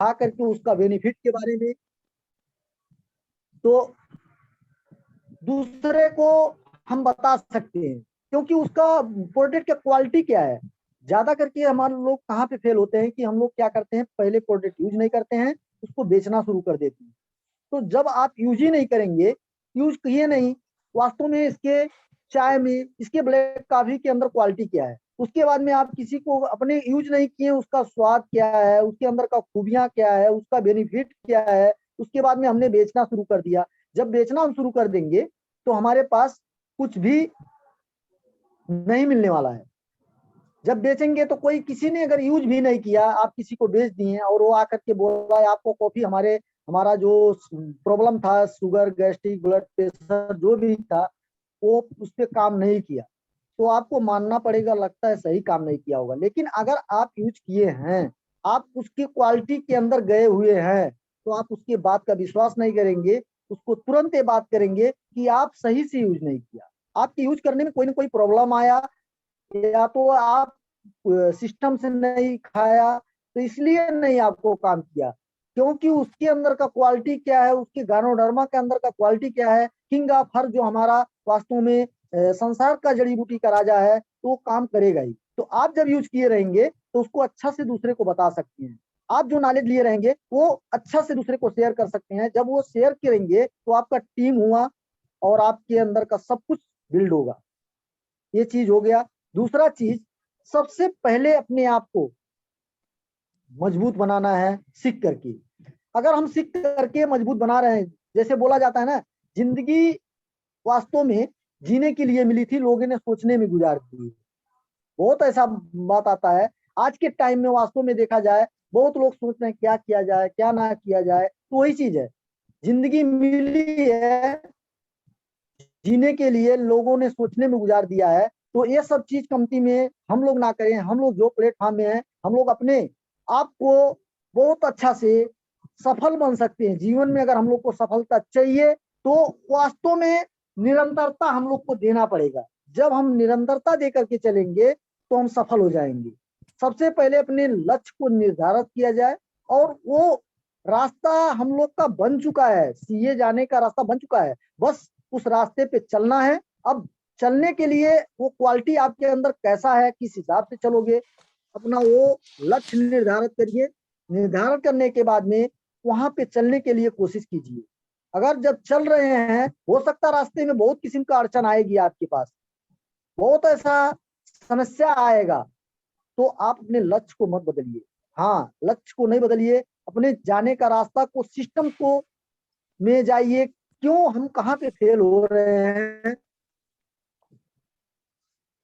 खा करके उसका बेनिफिट के बारे में, तो दूसरे को हम बता सकते हैं, क्योंकि उसका प्रोडक्ट का क्वालिटी क्या है। ज्यादा करके हमारे लोग कहाँ पे फेल होते हैं कि हम लोग क्या करते हैं, पहले प्रोडक्ट यूज नहीं करते हैं, उसको बेचना शुरू कर देते हैं। तो जब आप यूज ही नहीं करेंगे, यूज किए नहीं, वास्तव में इसके चाय में, इसके ब्लैक कॉफी के अंदर क्वालिटी क्या है, उसके बाद में आप किसी को अपने यूज नहीं किए, उसका स्वाद क्या है, उसके अंदर का खूबियां क्या है, उसका बेनिफिट क्या है, उसके बाद में हमने बेचना शुरू कर दिया। जब बेचना हम शुरू कर देंगे तो हमारे पास कुछ भी नहीं मिलने वाला है। जब बेचेंगे तो कोई, किसी ने अगर यूज भी नहीं किया, आप किसी को बेच दिए और वो आकर के बोला है आपको कॉफी, हमारा जो प्रॉब्लम था, शुगर, गैस्ट्रिक, ब्लड प्रेशर जो भी था, वो उस पर काम नहीं किया, तो आपको मानना पड़ेगा, लगता है सही काम नहीं किया होगा। लेकिन अगर आप यूज किए हैं, आप उसकी क्वालिटी के अंदर गए हुए हैं, तो आप उसके बात का विश्वास नहीं करेंगे, उसको तुरंत ये बात करेंगे कि आप सही से यूज नहीं किया, आपके यूज करने में कोई ना कोई प्रॉब्लम आया, या तो आप सिस्टम से नहीं खाया, तो इसलिए नहीं आपको काम किया। क्योंकि उसके अंदर का क्वालिटी क्या है, उसके गानोडर्मा के अंदर का क्वालिटी क्या है, किंग ऑफ हर जो हमारा वास्तव में संसार का जड़ी बूटी का राजा है, तो वो काम करेगा ही। तो आप जब यूज किए रहेंगे तो उसको अच्छा से दूसरे को बता सकते हैं। आप जो नॉलेज लिए रहेंगे वो अच्छा से दूसरे को शेयर कर सकते हैं। जब वो शेयर करेंगे तो आपका टीम हुआ और आपके अंदर का सब कुछ बिल्ड होगा। ये चीज हो गया। दूसरा चीज, सबसे पहले अपने आप को मजबूत बनाना है सीख करके। अगर हम सीख करके मजबूत बना रहे हैं, जैसे बोला जाता है ना, जिंदगी वास्तव में जीने के लिए मिली थी, लोगों ने सोचने में गुजार दी। बहुत ऐसा बात आता है आज के टाइम में, वास्तव में देखा जाए, बहुत लोग सोच रहे हैं क्या किया जाए क्या ना किया जाए। तो वही चीज है, जिंदगी मिली है जीने के लिए, लोगों ने सोचने में गुजार दिया है। तो ये सब चीज कमती में हम लोग ना करें। हम लोग जो प्लेटफॉर्म में हैं, हम लोग अपने आप को बहुत अच्छा से सफल बन सकते हैं। जीवन में अगर हम लोग को सफलता चाहिए तो वास्तव में निरंतरता हम लोग को देना पड़ेगा। जब हम निरंतरता दे करके चलेंगे तो हम सफल हो जाएंगे। सबसे पहले अपने लक्ष्य को निर्धारित किया जाए, और वो रास्ता हम लोग का बन चुका है, सीए जाने का रास्ता बन चुका है, बस उस रास्ते पे चलना है। अब चलने के लिए वो क्वालिटी आपके अंदर कैसा है, किस हिसाब से चलोगे, अपना वो लक्ष्य निर्धारित करिए। निर्धारण करने के बाद में वहां पे चलने के लिए कोशिश कीजिए। अगर जब चल रहे हैं, हो सकता रास्ते में बहुत किस्म का अड़चन आएगी आपके पास, बहुत ऐसा समस्या आएगा, तो आप अपने लक्ष्य को मत बदलिए। हाँ, लक्ष्य को नहीं बदलिए, अपने जाने का रास्ता को, सिस्टम को में जाइए। क्यों हम कहाँ पे फेल हो रहे हैं,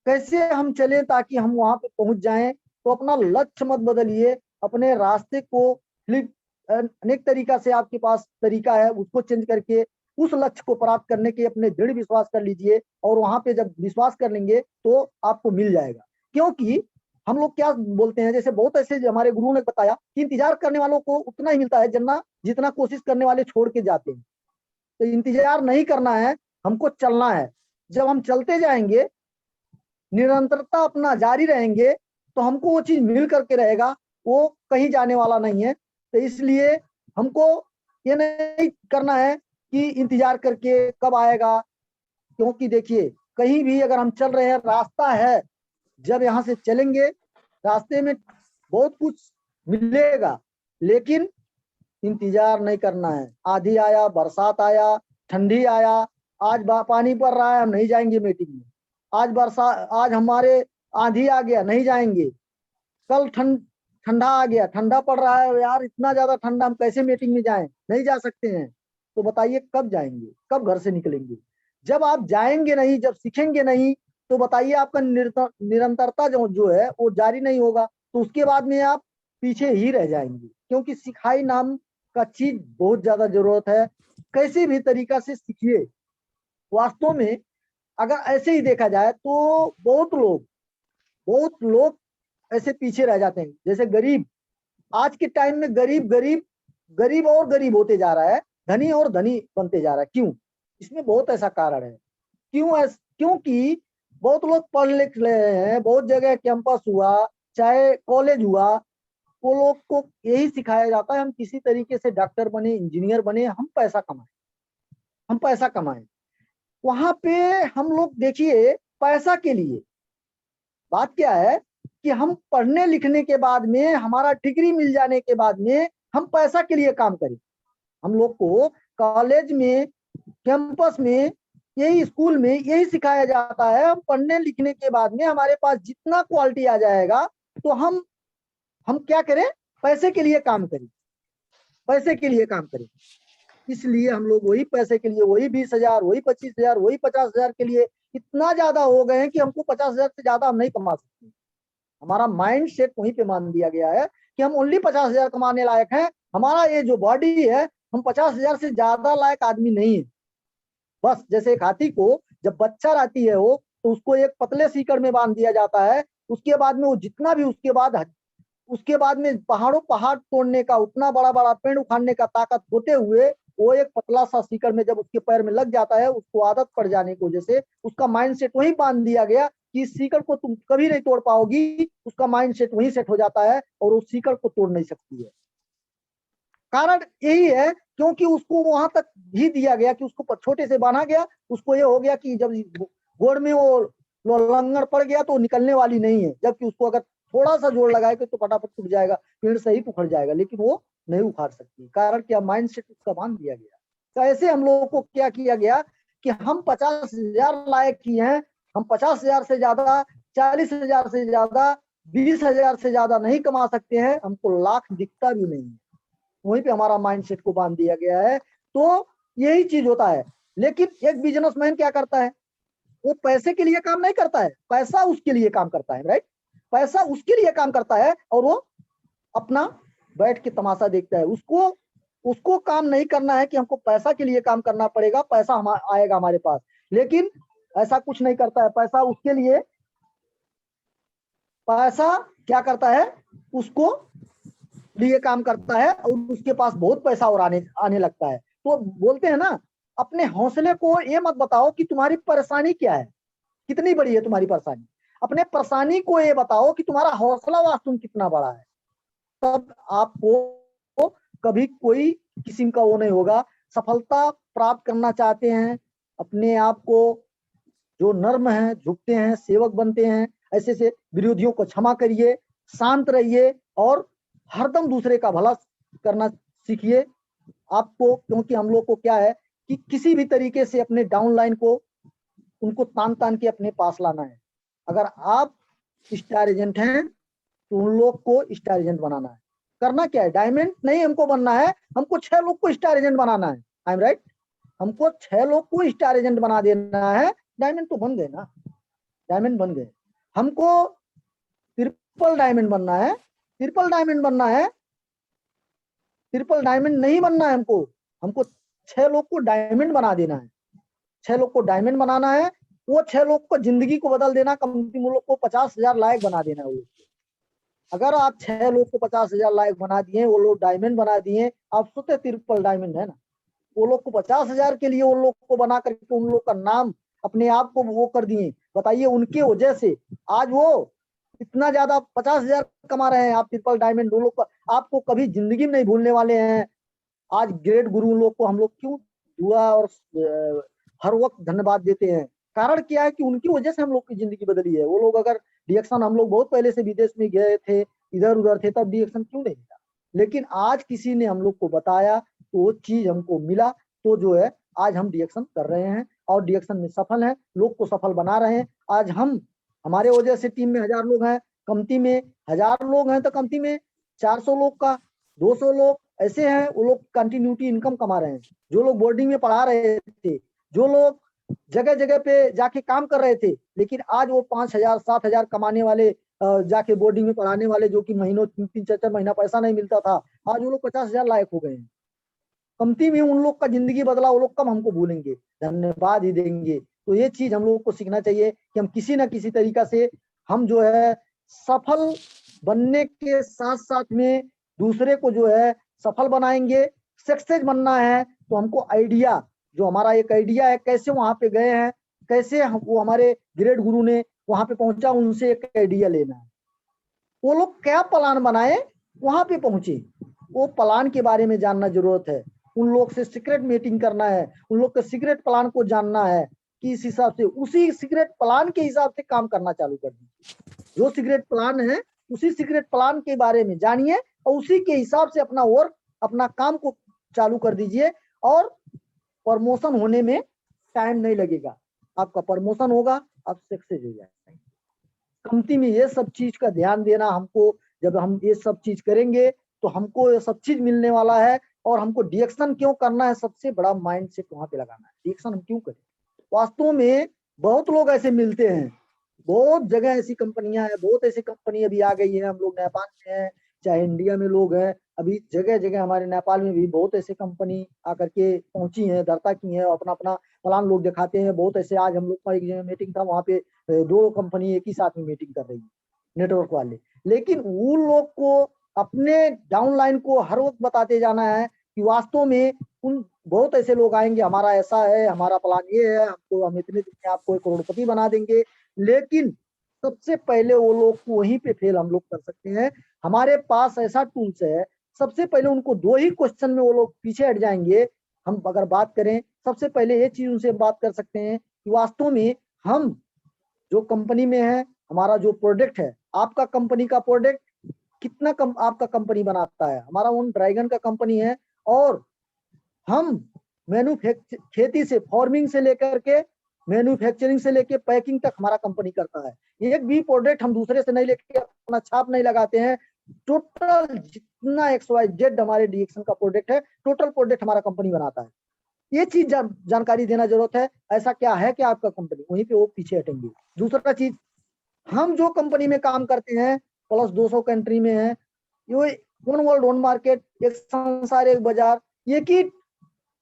कैसे हम चले ताकि हम वहां पे पहुंच जाएं। तो अपना लक्ष्य मत बदलिए, अपने रास्ते को फ्लिप, अनेक तरीका से आपके पास तरीका है, उसको चेंज करके उस लक्ष्य को प्राप्त करने के अपने दृढ़ विश्वास कर लीजिए। और वहां पे जब विश्वास कर लेंगे तो आपको मिल जाएगा। क्योंकि हम लोग क्या बोलते हैं, जैसे बहुत ऐसे हमारे गुरुओं ने बताया कि इंतजार करने वालों को उतना ही मिलता है जितना जितना कोशिश करने वाले छोड़ के जाते हैं। तो इंतजार नहीं करना है, हमको चलना है। जब हम चलते जाएंगे, निरंतरता अपना जारी रहेंगे, तो हमको वो चीज मिल करके रहेगा, वो कहीं जाने वाला नहीं है। तो इसलिए हमको ये नहीं करना है कि इंतजार करके कब आएगा। क्योंकि देखिए, कहीं भी अगर हम चल रहे हैं, रास्ता है, जब यहाँ से चलेंगे रास्ते में बहुत कुछ मिलेगा, लेकिन इंतजार नहीं करना है। आंधी आया, बरसात आया, ठंडी आया, आज पानी पड़ रहा है, हम नहीं जाएंगे मीटिंग में। आज आज हमारे आंधी आ गया, नहीं जाएंगे। कल ठंडा आ गया, ठंडा पड़ रहा है, यार इतना ज्यादा ठंडा, हम कैसे मीटिंग में जाएं, नहीं जा सकते हैं। तो बताइए कब जाएंगे, कब घर से निकलेंगे। जब आप जाएंगे नहीं, जब सीखेंगे नहीं, तो बताइए आपका निरंतरता जो है वो जारी नहीं होगा। तो उसके बाद में आप पीछे ही रह जाएंगे। क्योंकि सिखाई नाम का चीज बहुत ज्यादा जरूरत है। कैसे भी तरीका से सीखिए। वास्तव में अगर ऐसे ही देखा जाए तो बहुत लोग ऐसे पीछे रह जाते हैं। जैसे गरीब, आज के टाइम में गरीब गरीब गरीब और गरीब होते जा रहा है, धनी और धनी बनते जा रहा है। क्यों? इसमें बहुत ऐसा कारण है। क्योंकि बहुत लोग पढ़ लिख रहे हैं, बहुत जगह कैंपस हुआ, चाहे कॉलेज हुआ, वो लोग को यही सिखाया जाता है हम किसी तरीके से डॉक्टर बने, इंजीनियर बने, हम पैसा कमाएं, हम पैसा कमाएं। वहां पे हम लोग देखिए पैसा के लिए बात क्या है कि हम पढ़ने लिखने के बाद में, हमारा डिग्री मिल जाने के बाद में हम पैसा के लिए काम करें। हम लोग को कॉलेज में, कैंपस में, यही स्कूल में यही सिखाया जाता है हम पढ़ने लिखने के बाद में हमारे पास जितना क्वालिटी आ जाएगा तो हम क्या करें, पैसे के लिए काम करें, पैसे के लिए काम करें। इसलिए हम लोग वही पैसे के लिए, वही 20,000, वही 25,000, वही 50,000 के लिए इतना ज्यादा हो गए हैं कि हमको 50,000 से ज्यादा हम नहीं कमा सकते। हमारा माइंड सेट वहीं पे मान दिया गया है कि हम ओनली 50,000 कमाने लायक हैं। हमारा ये जो बॉडी है, हम 50,000 से ज्यादा लायक आदमी नहीं है। बस जैसे एक हाथी को जब बच्चा रहती है वो, तो उसको एक पतले सीकड़ में बांध दिया जाता है। उसके बाद में वो जितना भी उसके बाद में पहाड़ तोड़ने का, उतना बड़ा बड़ा पेड़ उखाड़ने का ताकत होते हुए वो एक पतला सा सीकड़ में जब उसके पैर में लग जाता है, उसको आदत पड़ जाने की वजह से उसका माइंड सेट वही बांध दिया गया कि इस सीकड़ को तुम कभी नहीं तोड़ पाओगी। उसका माइंड सेट वही सेट हो जाता है और उस सीकड़ को तोड़ नहीं सकती है। कारण यही है क्योंकि उसको वहां तक भी दिया गया कि उसको छोटे से बांधा गया। उसको ये हो गया कि जब गोड़ में वो लंगड़ पड़ गया तो निकलने वाली नहीं है, जबकि उसको अगर थोड़ा सा जोर लगाएगा तो फटाफट टूट जाएगा, पेड़ से ही उखड़ जाएगा, लेकिन वो नहीं उखाड़ सकती। कारण क्या, माइंड सेट उसका बांध दिया गया। तो ऐसे हम लोगों को क्या किया गया कि हम 50,000 लायक ही हैं, हम 50,000 से ज्यादा, 40,000 से ज्यादा, 20,000 से ज्यादा नहीं कमा सकते हैं, हमको लाख दिखता भी नहीं है। वहीं पे हमारा माइंड सेट को बांध दिया गया है। तो यही चीज होता है। लेकिन एक बिजनेसमैन क्या करता है, वो पैसे के लिए काम नहीं करता है, पैसा उसके लिए काम करता है, राइट। पैसा उसके लिए काम करता है और वो अपना बैठ के तमाशा देखता है। उसको काम नहीं करना है कि हमको पैसा के लिए काम करना पड़ेगा, पैसा आएगा हमारे पास, लेकिन ऐसा कुछ नहीं करता है। पैसा उसके लिए, पैसा क्या करता है, उसको लिए काम करता है और उसके पास बहुत पैसा और आने लगता है। तो बोलते हैं ना, अपने हौसले को ये मत बताओ कि तुम्हारी परेशानी क्या है, कितनी बड़ी है तुम्हारी परेशानी। अपने परेशानी को ये बताओ कि तुम्हारा हौसला वास्तव कितना बड़ा है। तब आपको कभी कोई किस्म का वो नहीं होगा। सफलता प्राप्त करना चाहते हैं, अपने आप को जो नर्म है, झुकते हैं, सेवक बनते हैं, ऐसे से विरोधियों को क्षमा करिए, शांत रहिए और हरदम दूसरे का भला करना सीखिए आपको। क्योंकि हम लोग को क्या है कि किसी भी तरीके से अपने डाउन लाइन को, उनको तान तान के अपने पास लाना है। अगर आप स्टार एजेंट हैं तो उन लोग को स्टार एजेंट बनाना है। करना क्या है, डायमंड नहीं हमको बनना है, हमको 6 लोग को स्टार एजेंट बनाना है। I am right. हमको 6 लोग को स्टार एजेंट बना देना है। डायमंड तो बन गए ना, डायमंड बन गए। हमको ट्रिपल डायमंड बनना है, ट्रिपल डायमंड बनना है, ट्रिपल डायमंड नहीं बनना है हमको। हमको 6 लोग को डायमंड बना देना है, 6 लोग को डायमंड बनाना है। वो 6 लोग को जिंदगी को बदल देना, कम से कम लोग को 50,000 लायक बना देना है। अगर आप 6 लोग को 50,000 लायक बना दिए, वो लोग डायमंड बना दिए, आप सोचते ट्रिपल डायमंड है ना। वो लोग को 50,000 के लिए उन लोग को बना करके उन लोग का नाम, अपने आप को वो कर दिए। बताइए, उनके वजह से आज वो इतना ज्यादा 50,000 कमा रहे हैं। आप ट्रिपल डायमंड उन लोग का आपको कभी जिंदगी में नहीं भूलने वाले हैं। आज ग्रेट गुरु लोग को हम लोग क्यों दुआ और हर वक्त धन्यवाद देते हैं। कारण क्या है कि उनकी वजह से हम लोग की जिंदगी बदली है। वो लोग अगर रिएक्शन, हम लोग बहुत पहले से विदेश में गए थे, इधर उधर थे, तब रिएक्शन क्यों नहीं मिला, लेकिन आज किसी ने हम लोग को बताया तो वो चीज हमको मिला। तो जो है आज हम रिएक्शन कर रहे हैं और रिएक्शन में सफल हैं, लोग को सफल बना रहे हैं। आज हम, हमारे वजह से टीम में 1000 लोग हैं, कमती में 1000 लोग हैं तो कमती में 400 लोग का 200 लोग ऐसे हैं, वो लोग कंटिन्यूटी इनकम कमा रहे हैं। जो लोग बोर्डिंग में पढ़ा रहे थे, जो लोग जगह जगह पे जाके काम कर रहे थे, लेकिन आज वो 5,000 7,000 कमाने वाले, जाके बोर्डिंग में पढ़ाने वाले, जो कि महीनों 3 4 महीना पैसा नहीं मिलता था, आज वो लोग 50,000 लायक हो गए हैं। कमती में उन लोग का जिंदगी बदला, वो लोग कम हमको भूलेंगे, धन्यवाद ही देंगे। तो ये चीज हम लोगों को सीखना चाहिए कि हम किसी ना किसी तरीका से हम जो है सफल बनने के साथ साथ में दूसरे को जो है सफल बनाएंगे। सक्सेस बनना है तो हमको आइडिया, जो हमारा एक आइडिया है, कैसे वहां पे गए हैं, कैसे वो हमारे ग्रेट गुरु ने वहां पे पहुंचा, उनसे एक आइडिया लेना है। वो लोग क्या प्लान बनाए, वहां पे पहुंचे, वो प्लान के बारे में जानना जरूरत है, उन लोग से सीक्रेट मीटिंग करना है, उन लोग के सीक्रेट प्लान को जानना है कि इस हिसाब से उसी सीक्रेट प्लान के हिसाब से काम करना चालू कर दीजिए। जो सीक्रेट प्लान है उसी सीक्रेट प्लान के बारे में जानिए और उसी के हिसाब से अपना वर्क, अपना काम को चालू कर दीजिए और प्रमोशन होने में टाइम नहीं लगेगा, आपका प्रमोशन होगा, आप सक्सेस हो जाएंगे। कंपनी में ये सब चीज का ध्यान देना हमको, जब हम ये सब चीज करेंगे तो हमको ये सब चीज मिलने वाला है। और हमको डिएक्शन क्यों करना है, सबसे बड़ा माइंड सेट वहां पे लगाना है। डिएक्शन हम क्यों करें, वास्तव में बहुत लोग ऐसे मिलते हैं, बहुत जगह ऐसी कंपनियां हैं, बहुत ऐसी कंपनी अभी आ गई है, हम लोग नेपाल में हैं, चाहे इंडिया में लोग हैं, अभी जगह जगह हमारे नेपाल में भी बहुत ऐसे कंपनी आकर के पहुंची हैं, धरता की हैं, अपना अपना प्लान लोग दिखाते हैं। बहुत ऐसे, आज हम लोग का एक जगह मीटिंग था, वहाँ पे 2 कंपनी एक ही साथ में मीटिंग कर रही है, नेटवर्क वाले। लेकिन उन लोग को अपने डाउनलाइन को हर वक्त बताते जाना है कि वास्तव में उन बहुत ऐसे लोग आएंगे, हमारा ऐसा है, हमारा प्लान ये है, हमको हम इतने दिन में आपको करोड़पति बना देंगे। लेकिन सबसे पहले वो लोग को वहीं पे फेल हम लोग कर सकते हैं। हमारे पास ऐसा टूल्स है, सबसे पहले उनको 2 ही क्वेश्चन में वो लोग पीछे हट जाएंगे। हम अगर बात करें, सबसे पहले ये चीज उनसे बात कर सकते हैं कि वास्तव में हम जो कंपनी में है, हमारा जो प्रोडक्ट है, आपका कंपनी का प्रोडक्ट कितना आपका कंपनी बनाता है। हमारा उन ड्रैगन का कंपनी है और हम खेती से, फार्मिंग से लेकर के मैन्युफैक्चरिंग से लेके पैकिंग तक हमारा कंपनी करता है। एक भी प्रोडक्ट हम दूसरे से नहीं लेके, अपना छाप नहीं लगाते हैं। टोटल जितना XYZ हमारे डिएक्शन का प्रोडक्ट है, टोटल प्रोडक्ट हमारा कंपनी बनाता है। ये चीज जानकारी देना जरूरत है। ऐसा क्या है कि आपका कंपनी, वहीं पे वो पीछे हटेंगे। दूसरा चीज, हम जो कंपनी में काम करते हैं प्लस 200 कंट्री में है, ये वन वर्ल्ड वन मार्केट, एक संसार एक बाजार, ये की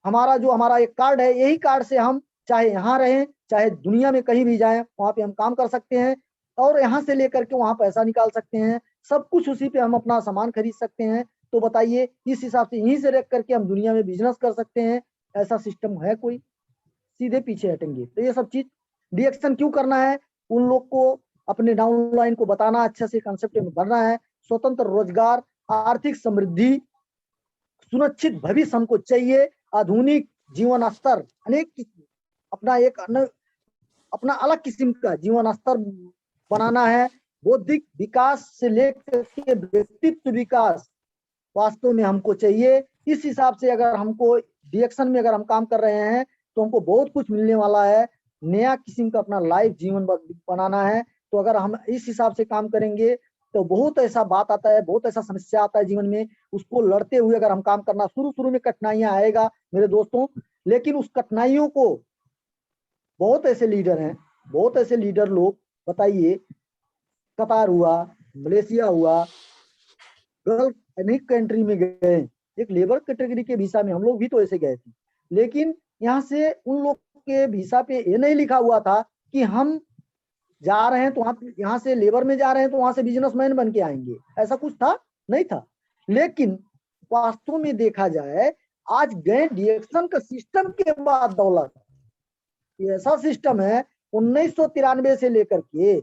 हमारा जो हमारा एक कार्ड है, यही कार्ड से हम चाहे यहाँ रहें, चाहे दुनिया में कहीं भी जाएं, वहां पे हम काम कर सकते हैं और यहाँ से लेकर के वहां पैसा निकाल सकते हैं। सब कुछ उसी पे हम अपना सामान खरीद सकते हैं। तो बताइए, इस हिसाब से यहीं से रख करके हम दुनिया में बिजनेस कर सकते हैं। ऐसा सिस्टम है कोई? सीधे पीछे हटेंगे। तो ये सब चीज डिएक्शन क्यों करना है, उन लोग को अपने डाउनलाइन को बताना, अच्छे से कंसेप्ट में भरना है। स्वतंत्र रोजगार, आर्थिक समृद्धि, सुरक्षित भविष्य हमको चाहिए। आधुनिक जीवन स्तर, अनेक अपना एक अपना अलग किस्म का जीवन स्तर बनाना है। बौद्धिक विकास से लेकर के व्यक्तित्व विकास वास्तव में हमको चाहिए। इस हिसाब से अगर हमको डिएक्शन में अगर हम काम कर रहे हैं तो हमको बहुत कुछ मिलने वाला है। नया किस्म का अपना लाइफ जीवन बनाना है। तो अगर हम इस हिसाब से काम करेंगे तो बहुत ऐसा बात आता है, बहुत ऐसा समस्या आता है जीवन में, उसको लड़ते हुए अगर हम काम करना, शुरू शुरू में कठिनाइयां आएगा मेरे दोस्तों, लेकिन उस कठिनाइयों को, बहुत ऐसे लीडर हैं, बहुत ऐसे लीडर लोग, बताइए, कतार हुआ, मलेशिया हुआ, गल्फ, अनेक कंट्री में गए। एक लेबर कैटेगरी के वीसा में हम लोग भी तो ऐसे गए थे, लेकिन यहाँ से उन लोग के वीसा पे ये नहीं लिखा हुआ था कि हम जा रहे हैं तो यहाँ से लेबर में जा रहे हैं तो वहां से बिजनेसमैन बन के आएंगे। ऐसा कुछ था नहीं था। लेकिन वास्तव में देखा जाए, आज गए डिएक्शन का सिस्टम के बाद दौलत, ये ऐसा सिस्टम है 1993 से लेकर के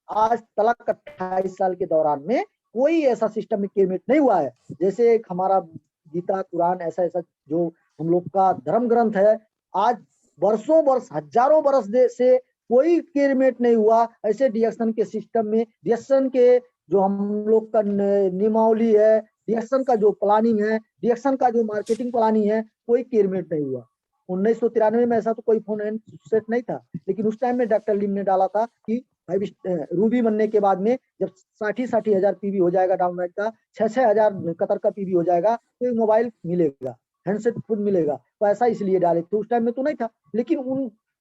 आज तक 28 साल के दौरान में कोई ऐसा सिस्टम इंप्लीमेंट नहीं हुआ है। जैसे एक हमारा गीता, कुरान, ऐसा ऐसा जो हम लोग का धर्म ग्रंथ है, आज वर्षों वर्ष, हजारों वर्ष से कोई इंप्लीमेंट नहीं हुआ। ऐसे डिएक्शन के सिस्टम में, डिएक्शन के जो हम लोग का नियमावली है, डिएक्शन का जो प्लानिंग है, डिएक्शन का जो मार्केटिंग प्लानिंग है, कोई इंप्लीमेंट नहीं हुआ। 1993 में ऐसा तो कोई फोन एंड सेट नहीं था, लेकिन उस टाइम में डॉक्टर लिम ने डाला था कि रूबी बनने के बाद में जब 60 हजार पीवी हो जाएगा डाउनलोड का, 6,000 कतर का पीवी हो जाएगा, तो मोबाइल मिलेगा, हैंडसेट खुद मिलेगा। तो ऐसा इसलिए डाले थे, उस टाइम में तो नहीं था। लेकिन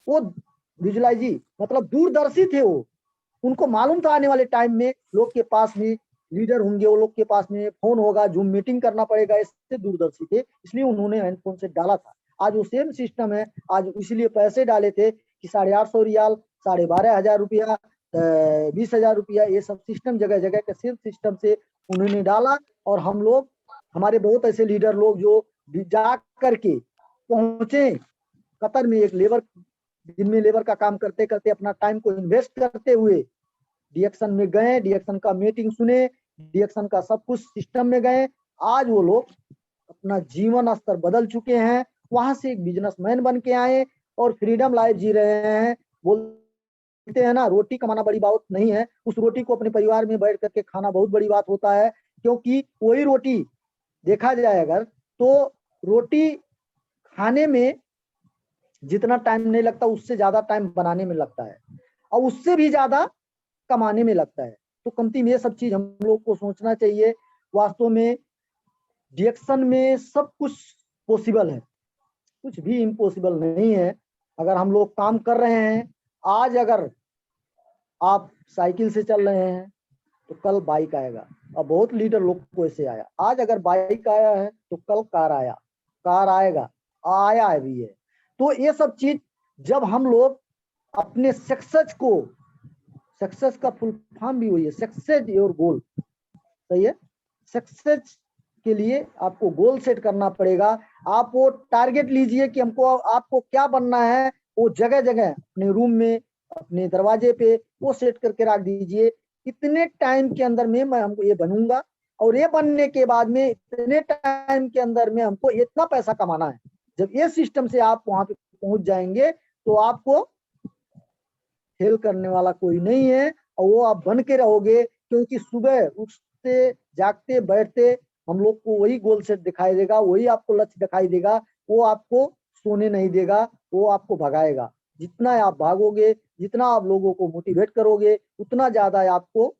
वो विजुलाइज जी, मतलब दूरदर्शी थे वो, उनको मालूम था आने वाले टाइम में लोग के पास में लीडर होंगे, वो लोग के पास में फोन होगा, जूम मीटिंग करना पड़ेगा, इससे दूरदर्शी थे, इसलिए उन्होंने हैंडफोन से डाला था। आज वो सेम सिस्टम है, आज इसलिए पैसे डाले थे कि 850 रियाल, 12,500 रुपया, 20,000 रुपया, ये सब सिस्टम जगह जगह के सेम सिस्टम से उन्होंने डाला। और हम लोग, हमारे बहुत ऐसे लीडर लोग जो जा करके पहुंचे कतर में, एक लेबर, दिन में लेबर का काम करते करते अपना टाइम को इन्वेस्ट करते हुए डिएक्शन में गए, डिएक्शन का मीटिंग सुने, डिएक्शन का सब कुछ सिस्टम में गए। आज वो लोग अपना जीवन स्तर बदल चुके हैं, वहां से एक बिजनेसमैन बन के आए और फ्रीडम लाइफ जी रहे हैं। बोलते हैं ना, रोटी कमाना बड़ी बात नहीं है, उस रोटी को अपने परिवार में बैठ करके खाना बहुत बड़ी बात होता है। क्योंकि वही रोटी देखा जाए अगर, तो रोटी खाने में जितना टाइम नहीं लगता उससे ज्यादा टाइम बनाने में लगता है, और उससे भी ज्यादा कमाने में लगता है। तो कमती में ये सब चीज हम लोग को सोचना चाहिए। वास्तव में डिएक्शन में सब कुछ पॉसिबल है, कुछ भी इम्पॉसिबल नहीं है। अगर हम लोग काम कर रहे हैं, आज अगर आप साइकिल से चल रहे हैं तो कल बाइक आएगा। अब बहुत लीडर लोग को ऐसे आया, आज अगर बाइक आया है तो कल कार आया, कार आएगा, आया भी है। तो ये सब चीज जब हम लोग अपने सक्सेस को, सक्सेस का फुल फॉर्म भी वही है, सक्सेस योर गोल, सही है। सक्सेस के लिए आपको गोल सेट करना पड़ेगा। आप वो टारगेट लीजिए कि हमको, आपको क्या बनना है, वो जगह जगह अपने रूम में, अपने दरवाजे पे वो सेट करके रख दीजिए। इतने टाइम के अंदर में मैं हमको ये बनूंगा, और ये बनने के बाद में इतने टाइम के अंदर में हमको इतना पैसा कमाना है। जब ये सिस्टम से आप वहां पे पहुंच जाएंगे तो आपको फेल करने वाला कोई नहीं है, और वो आप बन के रहोगे। क्योंकि सुबह उठते जागते बैठते हम लोग को वही गोल सेट दिखाई देगा, वही आपको लक्ष्य दिखाई देगा। वो आपको सोने नहीं देगा, वो आपको भगाएगा। जितना आप भागोगे, जितना आप लोगों को मोटिवेट करोगे, उतना ज्यादा आपको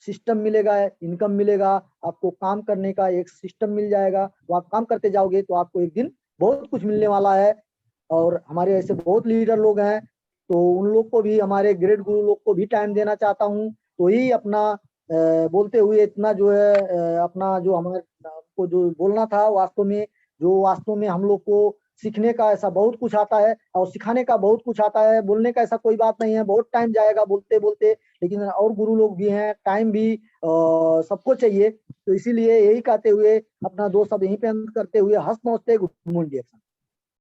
सिस्टम मिलेगा, इनकम मिलेगा, आपको काम करने का एक सिस्टम मिल जाएगा। वो आप काम करते जाओगे तो आपको एक दिन बहुत कुछ मिलने वाला है। और हमारे ऐसे बहुत लीडर लोग हैं, तो उन लोग को भी, हमारे ग्रेट गुरु लोग को भी टाइम देना चाहता हूँ। तो ही अपना बोलते हुए इतना जो है, अपना जो हमारे को जो बोलना था, वास्तव में हम लोग को सीखने का ऐसा बहुत कुछ आता है और सिखाने का बहुत कुछ आता है। बोलने का ऐसा कोई बात नहीं है, बहुत टाइम जाएगा बोलते बोलते, लेकिन और गुरु लोग भी हैं, टाइम भी सबको चाहिए। तो इसीलिए यही कहते हुए अपना दो शब्द यहीं पे अंत करते हुए, हंस मौजते गुड मॉर्निंग।